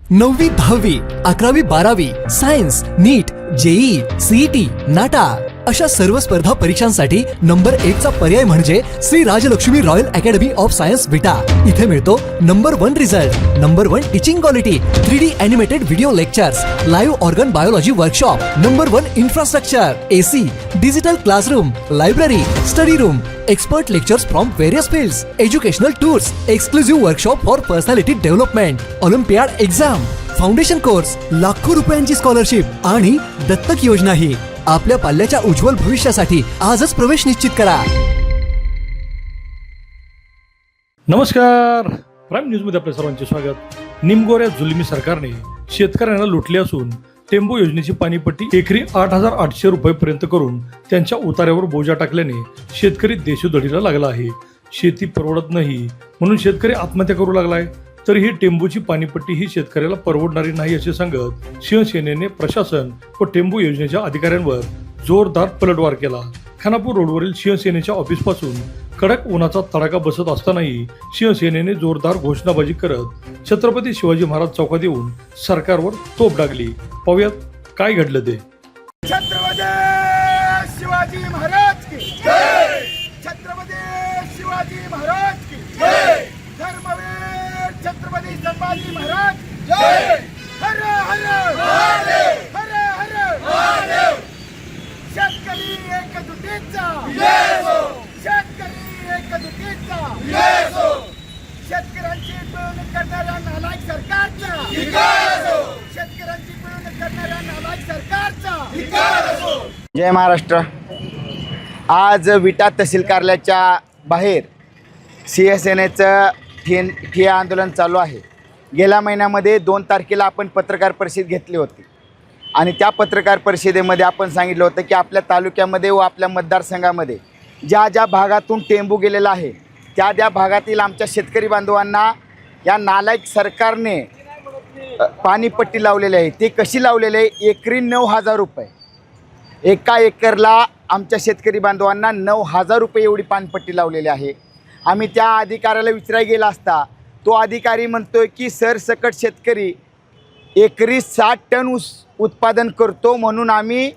9वी 10वी 11वी 12वी science NEET JEE CET NATA अशा सर्व स्पर्धा परीक्षांसाठी नंबर 1 चा पर्याय म्हणजे Shri Rajlakshmi royal academy of science Vita. इथे मिळतो number 1 result, number 1 teaching quality, 3D animated video lectures, live organ biology workshop, number 1 infrastructure, AC, digital classroom, library, study room, expert lectures from various fields, educational tours, exclusive workshop for personality development, Olympiad exam, foundation course, लाखो रुपयांची scholarship आणि दत्तक योजनाही। आपल्या पाल्याच्या उज्ज्वल भविष्यासाठी आजच प्रवेश निश्चित करा। नमस्कार, प्राईम न्यूज मध्ये आपल्या सर्वांचे स्वागत। निमगोऱ्या जुलमी सरकारने शेतकऱ्यांना लुटले असून टेंबू योजनेची पाणीपट्टी एकरी 8,800 रुपये करून त्यांच्या उतार्यावर बोजा टाकल्याने शेतकरी देशोधडीला लागला आहे। शेती परवडत नाही म्हणून शेतकरी आत्महत्या करू लागलाय, तरीही टेंबूची पाणीपट्टी ही शेतकऱ्याला परवडणारी नाही असे सांगत शिवसेनेने प्रशासन व टेंबू योजनेच्या अधिकाऱ्यांवर जोरदार पलटवार केला। खानापूर रोडवरील शिवसेनेच्या ऑफिसपासून कडक उन्हाचा तडाखा बसत असतानाही शिवसेनेने जोरदार घोषणाबाजी करत छत्रपती शिवाजी महाराज चौकात येऊन सरकारवर तोफ डागली। पाहूयात काय घडलं ते। छत्रपती शिवाजी महाराज की जय, छत्रपती शिवाजी महाराज की जय, धर्मवीर छत्रपती संभाजी महाराज जय, हर हर महादेव, हर हर महादेव। शेतकरी एकजुटीचा जय हो, शेतकरी एकजुटीचा जय हो, शेतकऱ्यांची पिळवणूक करणाऱ्या नालायक सरकारचा धिक्कार हो, शेतकऱ्यांची पिळवणूक करणाऱ्या नालायक सरकारचा धिक्कार हो। जय महाराष्ट्र। आज विटा तहसील कार्यालयाच्या बाहेर शिवसेनेचं ठिय्या आंदोलन चालू आहे। गेल्या महिन्यामध्ये 2 तारखेला आपण पत्रकार परिषद घेतली होती आणि त्या पत्रकार परिषदेमध्ये आपण सांगितलं होतं की आपल्या तालुक्यामध्ये व आपल्या मतदारसंघामध्ये ज्या ज्या भागातून टेंबू गेलेला आहे त्या भागातील आमच्या शेतकरी बांधवांना या नालायक सरकारने पाणीपट्टी लावलेली आहे। ती कशी लावलेली आहे? एकरी 9,000 रुपये, एका एकरला आमच्या शेतकरी बांधवांना 9,000 रुपये एवढी पाणीपट्टी लावलेली आहे। आम्ही त्या अधिकाऱ्याला विचारायला गेला असता तो अधिकारी म्हणतोय की सरसकट शेतकरी एकरी 60 टन ऊस उत्पादन करतो म्हणून आम्ही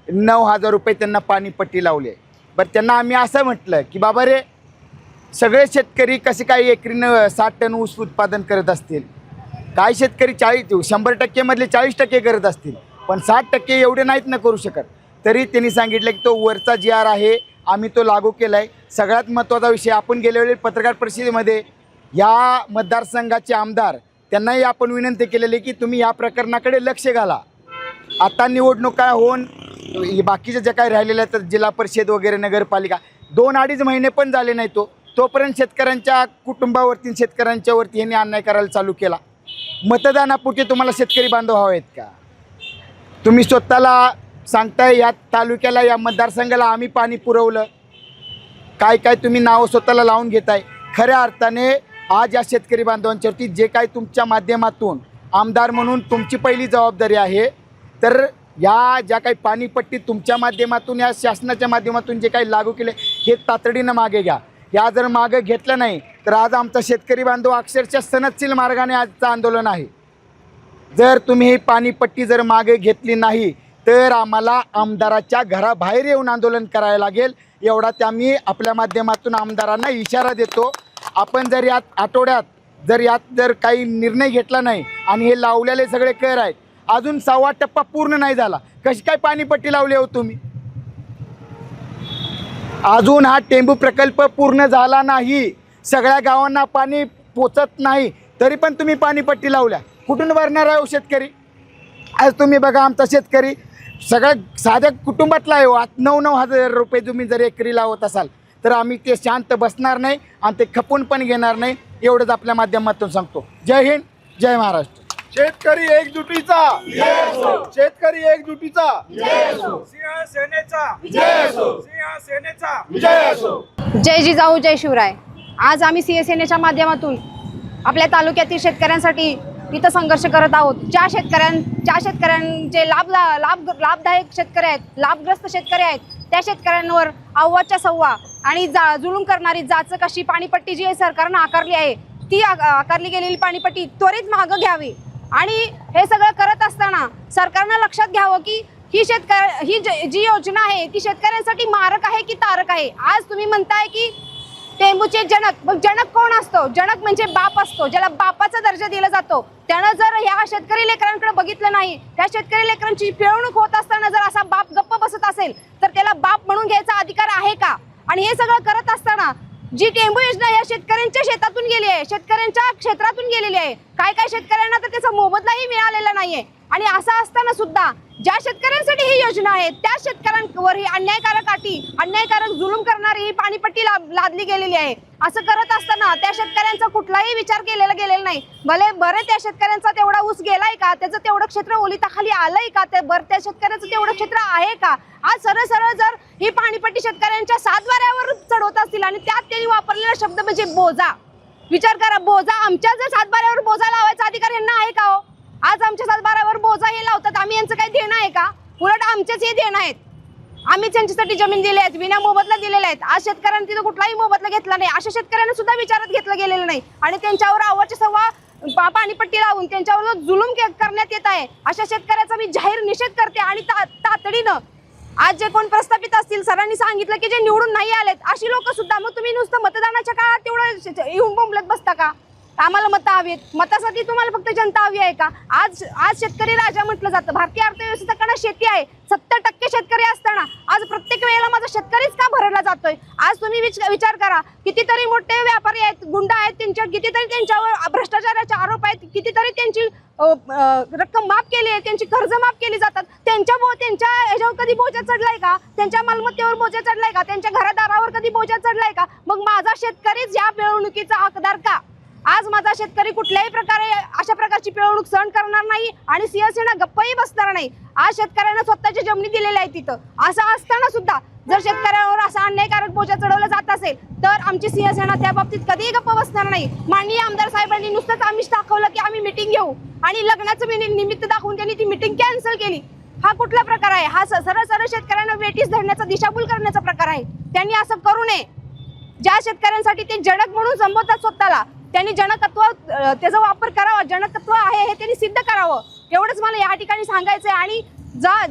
9,000 रुपये त्यांना पाणीपट्टी लावली आहे। बरं, त्यांना आम्ही असं म्हटलं की बाबा रे, सगळे शेतकरी कसे काय एकरी 60 टन ऊस उत्पादन करत असतील? काय शेतकरी 100% मधले 40% करत असतील, पण 60% एवढे नाहीत ना करू शकत। तरी त्यांनी सांगितलं की तो वरचा GR आहे, आम्ही तो लागू केला आहे। सगळ्यात महत्त्वाचा विषय, आपण गेल्या वेळी पत्रकार परिषदेमध्ये या मतदारसंघाचे आमदार त्यांनाही आपण विनंती केलेली की तुम्ही या प्रकरणाकडे लक्ष घाला। आता निवडणुका होऊन बाकीच्या ज्या काही राहिलेल्या आहेत जिल्हा परिषद वगैरे नगरपालिका 2-2.5 महिने पण झाले नाही, तोपर्यंत शेतकऱ्यांच्या कुटुंबावरती शेतकऱ्यांच्यावरती यांनी अन्याय करायला चालू केला। मतदानापुरते तुम्हाला शेतकरी बांधव हवे आहेत का? तुम्ही स्वतःला सांगताय या तालुक्याला या मतदारसंघाला आम्ही पाणी पुरवलं, काय काय तुम्ही नावं स्वतःला लावून घेताय। खऱ्या अर्थाने आज या शेतकरी बांधवांच्यावरती जे काही तुमच्या माध्यमातून आमदार म्हणून तुमची पहिली जबाबदारी आहे, तर या ज्या काही पाणीपट्टी तुमच्या माध्यमातून या शासनाच्या माध्यमातून जे काही लागू केले हे तातडीनं मागे घ्या। या जर मागे घेतलं नाही तर आज आमचा शेतकरी बांधव अक्षरशः सनदशील मार्गाने आजचं आंदोलन आहे। जर तुम्ही ही पाणीपट्टी जर मागे घेतली नाही तर आम्हाला आमदाराच्या घराबाहेर येऊन आंदोलन करायला लागेल, एवढा ते आम्ही आपल्या माध्यमातून आमदारांना इशारा देतो। आपण जर यात जर काही निर्णय घेतला नाही आणि हे लावलेले सगळे कर आहेत, अजून 6वा टप्पा पूर्ण नाही झाला, कशी काय पाणीपट्टी लावली हो तुम्ही? अजून हा टेंबू प्रकल्प पूर्ण झाला नाही, सगळ्या गावांना पाणी पोचत नाही, तरी पण तुम्ही पाणीपट्टी लावल्या। कुठून भरणार आहे शेतकरी? आज तुम्ही बघा, आमचा शेतकरी सगळ्या साध्या कुटुंबातला आहे, 9,000 रुपये तुम्ही जर एकरी लावत असाल तर आम्ही ते शांत बसणार नाही आणि ते खपून पण घेणार नाही, एवढंच आपल्या माध्यमातून सांगतो। जय हिंद, जय महाराष्ट्र। शेतकरी एकजुटीचा जय हो, शेतकरी एकजुटीचा जय हो, शिवसेनेचा जय हो, शिवसेनेचा जय हो। जय जिजाऊ जय शिवराय। आज आम्ही शिवसेनेच्या माध्यमातून आपल्या तालुक्यातील शेतकऱ्यांसाठी इथं संघर्ष करत आहोत। ज्या शेतकऱ्यांचे लाभदायक शेतकरी आहेत, लाभग्रस्त शेतकरी आहेत, त्या शेतकऱ्यांवर अव्वाच्या सव्वा आणि जुलूम करणारी जाचक अशी पाणीपट्टी जी सरकारनं आकारली आहे, ती आकारली गेलेली पाणीपट्टी त्वरित मागं घ्यावी आणि हे सगळं करत असताना सरकारनं लक्षात घ्यावं की ही जी योजना आहे ती शेतकऱ्यांसाठी मारक आहे की तारक आहे. आज तुम्ही म्हणताय की टेंबूचे जनक, मग जनक कोण असतो? जनक म्हणजे बाप असतो, ज्याला बापाचा दर्जा दिला जातो. त्यानं जर ह्या शेतकरी लेकरांकडे बघितलं नाही, त्या शेतकरी लेकरांची पिळवणूक होत असताना जर असा बाप गप्प बसत असेल तर त्याला बाप म्हणून घ्यायचा अधिकार आहे का? आणि हे सगळं करत असताना जी टेंबू योजना या शेतकऱ्यांच्या शेतातून गेली आहे, शेतकऱ्यांच्या क्षेत्रातून गेलेली आहे. काय काय शेतकऱ्यांना तर त्याचा मोबदलाही मिळालेला नाहीये. आणि असं असताना सुद्धा ज्या शेतकऱ्यांसाठी ही योजना आहे त्या शेतकऱ्यांवर ही अन्यायकारक जुलूम करणारी ही पाणीपट्टी लादली गेलेली आहे. असं करत असताना त्या शेतकऱ्यांचा कुठलाही विचार केलेला गेलेला नाही. बरे त्या शेतकऱ्यांचा तेवढा ऊस गेलाय का? त्याचं तेवढं क्षेत्र ओलिताखाली आलंय का? त्या शेतकऱ्याचं तेवढं क्षेत्र आहे का? आज सरळ सरळ जर ही पाणीपट्टी शेतकऱ्यांच्या सातबाऱ्यावर चढवत असतील आणि त्यात त्यांनी वापरलेला शब्द म्हणजे बोजा. विचार करा, बोजा. आमच्या जर सातबाऱ्यावर बोजा लावायचा अधिकार यांना आहे का हो? आज आमच्या सातबाऱ्यावर बोजा हे लावतात, आम्ही यांचं काही देणं आहे का? उलट आमचेच हे देणं आहेत. आम्ही त्यांच्यासाठी जमीन दिली आहेत, विना मोबदला दिलेल्या आहेत. आज शेतकऱ्यांनी तिथं कुठलाही मोबदला घेतला नाही, अशा शेतकऱ्यांना सुद्धा विचारात घेतलं गेलेलं नाही. आणि त्यांच्यावर अवाच्या सव्वा पाणीपट्टी लावून त्यांच्यावर जुलूम करण्यात येत आहे. अशा शेतकऱ्याचा मी जाहीर निषेध करते. आणि तातडीनं आज जे कोण प्रस्थापित असतील, सरांनी सांगितलं की जे निवडून नाही आलेत अशी लोक सुद्धा, मग तुम्ही नुसतं मतदानाच्या काळात तेवढं येऊन बोंबलत बसता का? आम्हाला मतं हवी आहेत, मतासाठी तुम्हाला फक्त जनता हवी आहे का? आज शेतकरी राजा म्हटलं जातं. भारतीय अर्थव्यवस्थेकडे शेती आहे, 70% शेतकरी असताना आज प्रत्येक वेळेला माझा शेतकरीच का भरला जातोय? आज तुम्ही विचार करा, कितीतरी मोठे व्यापारी आहेत, गुंड आहेत, कितीतरी त्यांच्यावर भ्रष्टाचाराचे आरोप आहेत, कितीतरी त्यांची रक्कम माफ केली आहे, त्यांची कर्ज माफ केली जातात. त्यांच्या ह्याच्यावर कधी बोजा चढलाय का? त्यांच्या मालमत्तेवर बोजा चढलाय का? त्यांच्या घरादारावर कधी बोजा चढलाय का? मग माझा शेतकरीच या पिळवणुकीचा हकदार का? आज माझा शेतकरी कुठल्याही प्रकारे अशा प्रकारची पिळवणूक सहन करणार नाही आणि शिवसेना गप्पही बसणार नाही. आज शेतकऱ्यांना स्वतःची जमिनी दिलेल्या आहे तिथं. असं असताना सुद्धा जर शेतकऱ्यांवर असा अन्यायकारक बोजा चढवला जात असेल तर आमची शिवसेना त्या बाबतीत कधीही गप्प बसणार नाही. माननीय आमदार साहेबांनी नुसतंच आमिष दाखवलं की आम्ही मिटिंग घेऊ आणि लग्नाचं निमित्त दाखवून त्यांनी ती मिटिंग कॅन्सल केली. हा कुठला प्रकार आहे? हा सरळ सरळ शेतकऱ्यांना वेटीस धरण्याचा, दिशाभूल करण्याचा प्रकार आहे. त्यांनी असं करू नये. ज्या शेतकऱ्यांसाठी ते जनक म्हणून संबोधतात स्वतःला, त्यांनी जनकत्व त्याचा वापर करावा, जनकत्व आहे हे त्यांनी सिद्ध करावं. एवढंच मला या ठिकाणी सांगायचंय. आणि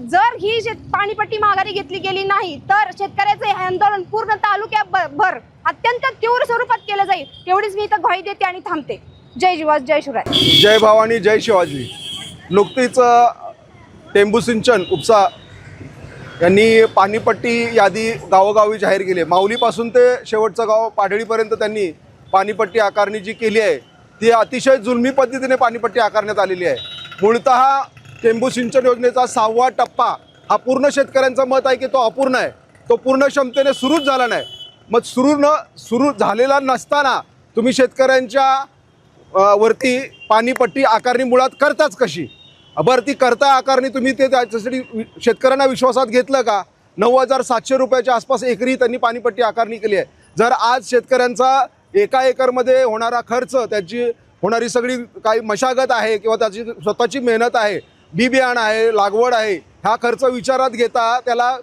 जर ही पाणीपट्टी माघारी घेतली गेली नाही तर शेतकऱ्याचं हे आंदोलन पूर्ण तालुक्याभर अत्यंत तीव्र स्वरूपात केलं जाईल. एवढीच मी इथं ग्वाही देते आणि थांबते. जय शिवाजी, जय शिवराय. जय भवानी, जय शिवाजी. नुकतीच टेंबू सिंचन उपसा यांनी पाणीपट्टी यादी गावोगावी जाहीर केली आहे. माऊलीपासून ते शेवटचं गाव पाडळीपर्यंत त्यांनी पाणीपट्टी आकारणी जी केली आहे ती अतिशय जुलमी पद्धतीने पाणीपट्टी आकारण्यात आलेली आहे. मूळतः टेंबू सिंचन योजनेचा 6वा टप्पा हा पूर्ण शेतकऱ्यांचं मत आहे की तो अपूर्ण आहे, तो पूर्ण क्षमतेने सुरूच झाला नाही. मग सुरू झालेला नसताना तुम्ही शेतकऱ्यांच्या वरती पाणीपट्टी आकारणी मुळात करताच कशी? बरं, ती करता आकारणी तुम्ही ते त्याच्यासाठी शेतकऱ्यांना विश्वासात घेतलं का? 9,700 रुपयाच्या आसपास एकरी त्यांनी पाणीपट्टी आकारणी केली आहे. जर आज शेतकऱ्यांचा एका एकरमध्ये होणारा खर्च, त्याची होणारी सगळी काही मशागत आहे किंवा त्याची स्वतःची मेहनत आहे, बी बियाणं आहे, लागवड आहे, हा खर्च विचारात घेता त्याला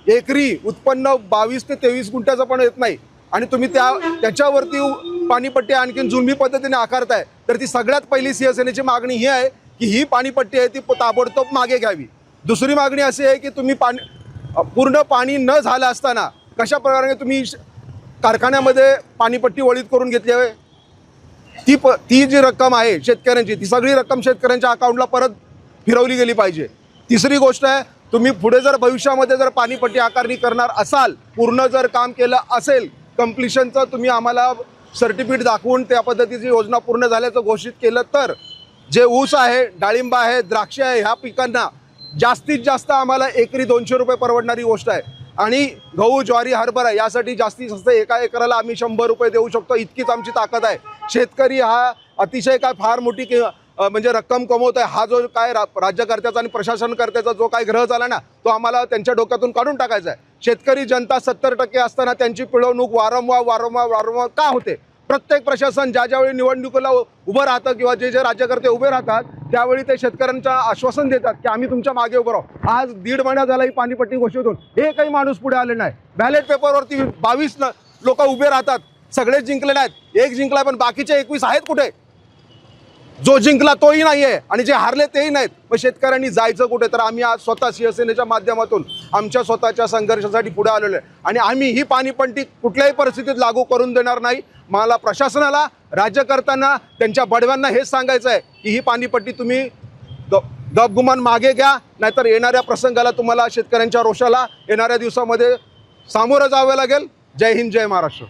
एकरी उत्पन्न 22 ते 23 गुंठ्याचं पण येत नाही आणि तुम्ही त्याच्यावरती पाणीपट्टी आणखीन जुलमी पद्धतीने आकारताय, तर ती सगळ्यात पहिली शिवसेनेची मागणी ही आहे की ही पाणीपट्टी आहे ती ताबडतोब मागे घ्यावी. दुसरी मागणी अशी आहे की तुम्ही पूर्ण पाणी न झालं असताना कशा प्रकारे तुम्ही कारखान्यामध्ये पाणीपट्टी वळीत करून घेतली आहे? ती जी रक्कम आहे शेतकऱ्यांची, ती सगळी रक्कम शेतकऱ्यांच्या अकाउंटला परत फिरवली गेली पाहिजे. तिसरी गोष्ट आहे, तुम्ही पुढे जर भविष्यामध्ये जर पाणीपट्टी आकारणी करणार असाल, पूर्ण जर काम केलं असेल कम्प्लिशनचं, तुम्ही आम्हाला सर्टिफिकेट दाखवून त्या पद्धतीची योजना पूर्ण झाल्याचं घोषित केलं तर जे ऊस आहे, डाळिंब आहे, द्राक्ष आहे, ह्या पिकांना जास्तीत जास्त आम्हाला एकरी 200 रुपये परवडणारी गोष्ट आहे. आणि गहू, ज्वारी, हरभरा यासाठी जास्तीत जास्त एका एकराला आम्ही 100 रुपये देऊ शकतो, इतकीच आमची ताकद आहे. शेतकरी हा अतिशय काय फार मोठी म्हणजे रक्कम कमवत आहे. हा जो काय राज्यकर्त्याचा आणि प्रशासनकर्त्याचा जो काय ग्रह झाला ना, तो आम्हाला त्यांच्या डोक्यातून काढून टाकायचा आहे. शेतकरी जनता 70% असताना त्यांची पिळवणूक वारंवार का होते? प्रत्येक प्रशासन ज्यावेळी निवडणुकीला उभं राहतं किंवा जे राज्यकर्ते उभे राहतात त्यावेळी ते शेतकऱ्यांचं आश्वासन देतात की आम्ही तुमच्या मागे उभं राहू. आज 1.5 महिना झाला ही पाणीपट्टी घोषित होऊन एकही माणूस पुढे आले नाही. बॅलेट पेपरवरती 22 लोक उभे राहतात, सगळेच जिंकले नाहीत, एक जिंकला, पण बाकीचे 21 आहेत कुठे? जो जिंकला तोही नाही आहे आणि जे हारले तेही नाहीत. मग शेतकऱ्यांनी जायचं कुठे? तर आम्ही आज स्वतः शिवसेनेच्या माध्यमातून आमच्या स्वतःच्या संघर्षासाठी पुढे आलेलो आहे आणि आम्ही ही पाणीपट्टी कुठल्याही परिस्थितीत लागू करून देणार नाही. मला प्रशासनाला, राज्यकर्त्यांना, त्यांच्या बडव्यांना हेच सांगायचं आहे की ही पाणीपट्टी तुम्ही गपगुमान मागे घ्या, नाहीतर येणाऱ्या प्रसंगाला, तुम्हाला शेतकऱ्यांच्या रोषाला येणाऱ्या दिवसामध्ये सामोरं जावं लागेल. जय हिंद, जय महाराष्ट्र.